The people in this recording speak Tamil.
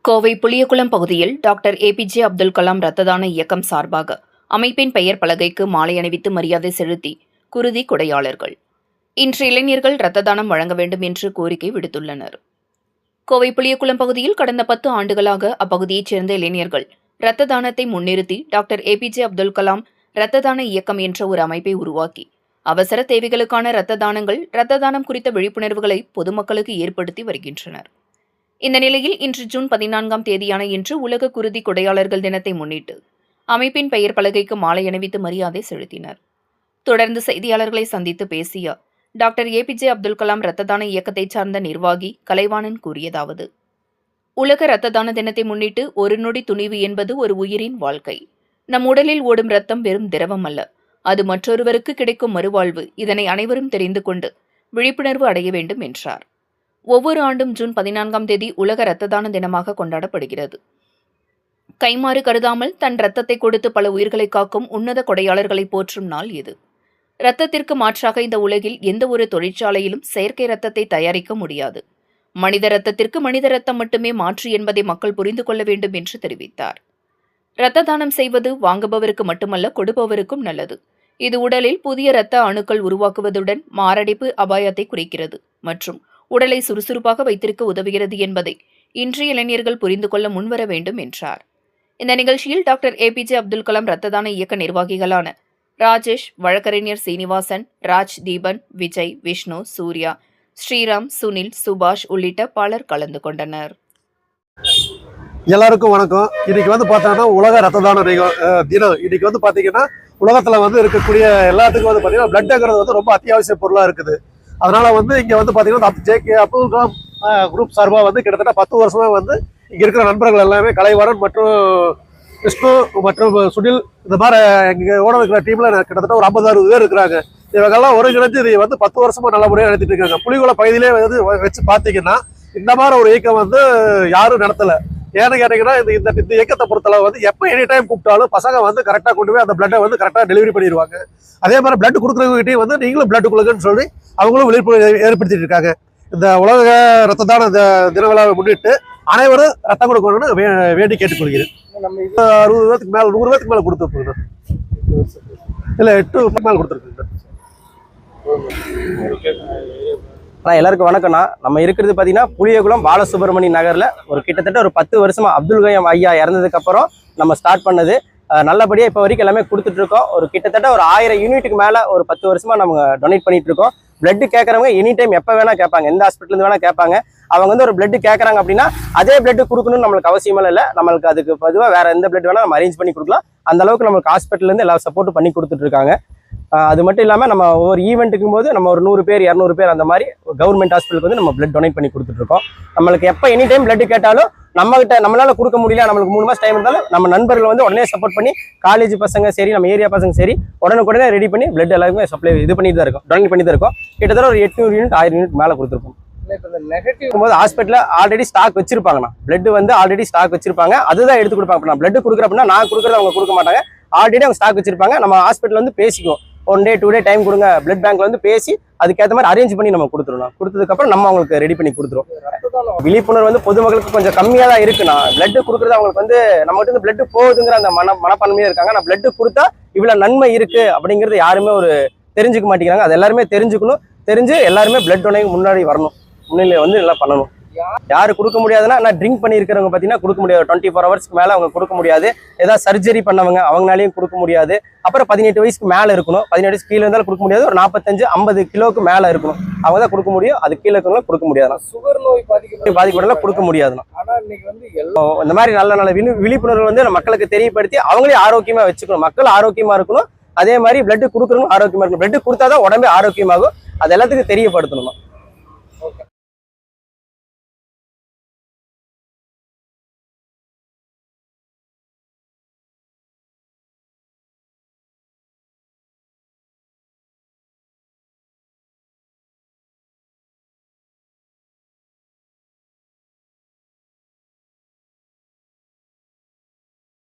கோவை புளியகுளம் பகுதியில் டாக்டர் ஏபிஜே அப்துல் கலாம் இரத்த தான இயக்கம் சார்பாக அமைப்பின் பெயர் பலகைக்கு மாலை அணிவித்து மரியாதை செலுத்தி குருதி கொடையாளர்கள் இன்று இளைஞர்கள் இரத்த தானம் வழங்க வேண்டும் என்று கோரிக்கை விடுத்துள்ளனர். கோவை புளியகுளம் பகுதியில் கடந்த 10 ஆண்டுகளாக அப்பகுதியைச் சேர்ந்த இளைஞர்கள் இரத்த தானத்தை முன்னிறுத்தி டாக்டர் ஏபிஜே அப்துல் கலாம் இரத்த தான இயக்கம் என்ற ஒரு அமைப்பை உருவாக்கி அவசர தேவைகளுக்கான இரத்த தானங்கள், இரத்த தானம் குறித்த விழிப்புணர்வுகளை பொதுமக்களுக்கு ஏற்படுத்தி வருகின்றனர். இந்த நிலையில் இன்று ஜூன் 14ஆம் தேதியான இன்று உலக குருதி கொடையாளர்கள் தினத்தை முன்னிட்டு அமைப்பின் பெயர் பலகைக்கு மாலை அணிவித்து மரியாதை செலுத்தினர். தொடர்ந்து செய்தியாளர்களை சந்தித்து பேசிய டாக்டர் ஏபிஜே அப்துல் கலாம் இரத்த தான இயக்கத்தைச் சார்ந்த நிர்வாகி கலைவாணன் கூறியதாவது: உலக இரத்த தான தினத்தை முன்னிட்டு ஒரு நொடி துணிவு என்பது ஒரு உயிரின் வாழ்க்கை. நம் உடலில் ஓடும் இரத்தம் வெறும் திரவம் அல்ல, அது மற்றொருவருக்கு கிடைக்கும் மறுவாழ்வு. இதனை அனைவரும் தெரிந்து கொண்டு விழிப்புணர்வு அடைய வேண்டும் என்றார். ஒவ்வொரு ஆண்டும் ஜூன் 14ஆம் தேதி உலக இரத்த தான தினமாக கொண்டாடப்படுகிறது. கைமாறு கருதாமல் தன் இரத்தத்தை கொடுத்து பல உயிர்களை காக்கும் உன்னத கொடையாளர்களை போற்றும் நாள் இது. இரத்தத்திற்கு மாற்றாக இந்த உலகில் எந்த ஒரு தொழிற்சாலையிலும் செயற்கை இரத்தத்தை தயாரிக்க முடியாது. மனித இரத்தத்திற்கு மனித இரத்தம் மட்டுமே மாற்று என்பதை மக்கள் புரிந்து கொள்ள வேண்டும் என்று தெரிவித்தார். இரத்த தானம் செய்வது வாங்குபவருக்கு மட்டுமல்ல, கொடுப்பவருக்கும் நல்லது. இது உடலில் புதிய இரத்த அணுக்கள் உருவாக்குவதுடன் மாரடைப்பு அபாயத்தை குறைக்கிறது மற்றும் உடலை சுறுசுறுப்பாக வைத்திருக்க உதவுகிறது என்பதை இன்றைய இளைஞர்கள் புரிந்து கொள்ள முன்வர வேண்டும் என்றார். இந்த நிகழ்ச்சியில் டாக்டர் ஏபிஜே அப்துல் கலாம் இரத்த தான இயக்க நிர்வாகிகளான ராஜேஷ், வழக்கறிஞர் சீனிவாசன், ராஜ், தீபன், விஜய், விஷ்ணு, சூர்யா, ஸ்ரீராம், சுனில், சுபாஷ் உள்ளிட்ட பலர் கலந்து கொண்டனர். எல்லாருக்கும் வணக்கம். இன்னைக்கு பார்த்தோம்னா உலக ரத்த தான தினம். இன்னைக்கு பாத்தீங்கன்னா உலகத்துல இருக்கக்கூடிய எல்லாத்துக்கும் பாத்தீங்கன்னா பிளட்ங்கிறது ரொம்ப அத்தியாவசிய பொருளா இருக்குது. அதனால இங்க பாத்தீங்கன்னா ஜேகே அப்துல் கலாம் குரூப் சார்பா கிட்டத்தட்ட 10 வருஷமா இங்க இருக்கிற நண்பர்கள் எல்லாமே கலைவாணன் மற்றும் விஷ்ணு மற்றும் சுனில் இந்த மாதிரி இங்க ஓட இருக்கிற டீம்ல கிட்டத்தட்ட ஒரு 50-60 பேர் இருக்கிறாங்க. இவங்கெல்லாம் ஒருங்கிணைஞ்சு இதை 10 வருஷமா நல்லபடியா நடத்திட்டு இருக்காங்க. புலிகுளம் பகுதியிலே வச்சு பாத்தீங்கன்னா இந்த மாதிரி ஒரு இயக்கம் யாரும் நடத்தல. ஏன்னு கேட்டீங்கன்னா இந்த இயக்கத்தை பொறுத்தளவு எப்ப எனி டைம் கூப்பிட்டாலும் பசங்க கரெக்டா கொண்டு போய் அந்த பிளட்டை கரெக்டா டெலிவரி பண்ணிடுவாங்க. அதே மாதிரி பிளட் கொடுக்குறவங்ககிட்டயும் நீங்களும் பிளட் கொடுக்குன்னு சொல்லி அவங்களும் விழிப்புணர்வு ஏற்படுத்திட்டு இருக்காங்க. இந்த உலக ரத்த தான தின விழாவை முன்னிட்டு அனைவரும் ரத்தம் கொடுக்கணும்னு வேண்டி கேட்டுக்கொள்கிறேன். 60 பேருக்கு மேல 100 பேருக்கு மேல கொடுத்துருக்கோம். இல்ல 8 மேல கொடுத்துருக்கோம். எல்லாருக்கும் வணக்கம்ண்ணா. நம்ம இருக்கிறது பார்த்தீங்கன்னா புளியகுளம் பாலசுப்ரமணி நகரில் ஒரு கிட்டத்தட்ட ஒரு 10 வருஷமா அப்துல் கலாம் ஐயா இறந்ததுக்கு அப்புறம் நம்ம ஸ்டார்ட் பண்ணது. நல்லபடியாக இப்போ வரைக்கும் எல்லாமே கொடுத்துட்டு இருக்கோம். ஒரு கிட்டத்தட்ட ஒரு 1000 யூனிட்டுக்கு மேலே ஒரு 10 வருஷமா நம்ம டொனேட் பண்ணிட்டு இருக்கோம். பிளட் கேட்கறவங்க எனி டைம் எப்போ வேணா கேட்பாங்க, எந்த ஹாஸ்பிட்டல் வேணா கேட்பாங்க. அவங்க ஒரு பிளட் கேட்கறாங்க அப்படின்னா அதே பிளட் கொடுக்கணும்னு நம்மளுக்கு அவசியமெல்லாம் இல்லை. நம்மளுக்கு அதுக்கு பொதுவாக வேற எந்த பிளட் வேணா நம்ம அரேஞ்ச் பண்ணி கொடுக்கலாம். அந்த அளவுக்கு நம்மளுக்கு ஹாஸ்பிட்டல்லேருந்து எல்லா சப்போர்ட்டும் பண்ணி கொடுத்துட்டு இருக்காங்க. அது மட்டும் இல்லாமல் நம்ம ஒவ்வொரு ஈவெண்ட்டுக்கும் போது நம்ம ஒரு 100 பேர் 200 பேர் அந்த மாதிரி கவர்மெண்ட் ஹாஸ்பிட்டலுக்கு நம்ம பிளட் டொனேட் பண்ணி கொடுத்துட்ருக்கோம். நம்மளுக்கு எப்போ எனி டைம் பிளட் கேட்டாலும் நம்மளால கொடுக்க முடியல, நம்மளுக்கு 3 மாதம் டைம் இருந்தாலும் நம்ம நண்பர்கள் உடனே சப்போர்ட் பண்ணி காலேஜ் பசங்க சரி, நம்ம ஏரியா பசங்க சரி, உடனே ரெடி பண்ணி பிளட் எல்லாருமே சப்ளை பண்ணிட்டு தான் இருக்கும், டொனேட் பண்ணி தான் இருக்கோம். கிட்டத்தட்ட ஒரு 800 யூனிட் 1000 யூனிட் மேலே கொடுத்துருக்கோம். போது ஹாஸ்பிட்டலில் ஆல்ரெடி ஸ்டாக் வச்சிருப்பாங்கண்ணா. பிளட் ஆல்ரெடி ஸ்டாக் வச்சிருப்பாங்க, அதுதான் எடுத்து கொடுப்பாங்க. நான் பிளட் கொடுக்குறேன் அப்படின்னா நான் கொடுக்குறது அவங்க கொடுக்க மாட்டாங்க. ஆல்ரெடி அவங்க ஸ்டாக் வச்சிருப்பாங்க. நம்ம ஹாஸ்பிட்டல் பேசிக்குவோம், 1 டே 2 டே டைம் கொடுங்க, பிளட் பேங்க்ல பேசி அதுக்கேற்ற மாதிரி அரேஞ்ச் பண்ணி நம்ம கொடுத்துருவோம். கொடுத்ததுக்கப்புறம் நம்ம அவங்களுக்கு ரெடி பண்ணி கொடுத்துருவோம். விழிப்புணர்வு பொதுமக்களுக்கு கொஞ்சம் கம்மியாக தான் இருக்குண்ணா. பிளட் கொடுக்குறது அவங்களுக்கு நம்மகிட்ட பிளட் போகுதுங்கிற அந்த மனப்பான்மையாக இருக்காங்க. நான் பிளட் கொடுத்தா இவ்வளவு நன்மை இருக்கு அப்படிங்கிறது யாருமே தெரிஞ்சுக்க மாட்டேங்கிறாங்க. அது எல்லாருமே தெரிஞ்சுக்கணும். தெரிஞ்சு எல்லாருமே பிளட் டொனேட் முன்னாடி வரணும், முன்னிலை எல்லாம் பண்ணணும். யாரு கொடுக்க முடியாதுன்னா நான் ட்ரிங்க் பண்ணி இருக்கிறவங்க பார்த்தீங்கன்னா கொடுக்க முடியாது. 24 ஹவர்ஸ்க்கு மேலே அவங்க கொடுக்க முடியாது. ஏதாவது சர்ஜரி பண்ணவங்க அவங்களாலையும் கொடுக்க முடியாது. அப்புறம் 18 வயசுக்கு மேலே இருக்கணும். 18 வயசு கீழே இருந்தாலும் கொடுக்க முடியாது. ஒரு 45-50 கிலோவுக்கு மேலே இருக்கணும், அவங்க தான் கொடுக்க முடியும். அது கீழே இருக்கிறவங்க கொடுக்க முடியாதுண்ணா. சுகர் நோய் பாதிக்கப்படலாம் கொடுக்க முடியாதுண்ணா. இந்த மாதிரி நல்ல விழிப்புணர்வு மக்களுக்கு தெரியப்படுத்தி அவங்களே ஆரோக்கியமா வச்சுக்கணும். மக்கள் ஆரோக்கியமா இருக்கணும். அதே மாதிரி பிளட் கொடுக்குறவங்க ஆரோக்கியமா இருக்கணும். பிளட் கொடுத்தாதான் உடம்பே ஆரோக்கியமாகும். அது எல்லாத்துக்கும் தெரியப்படுத்தணும்.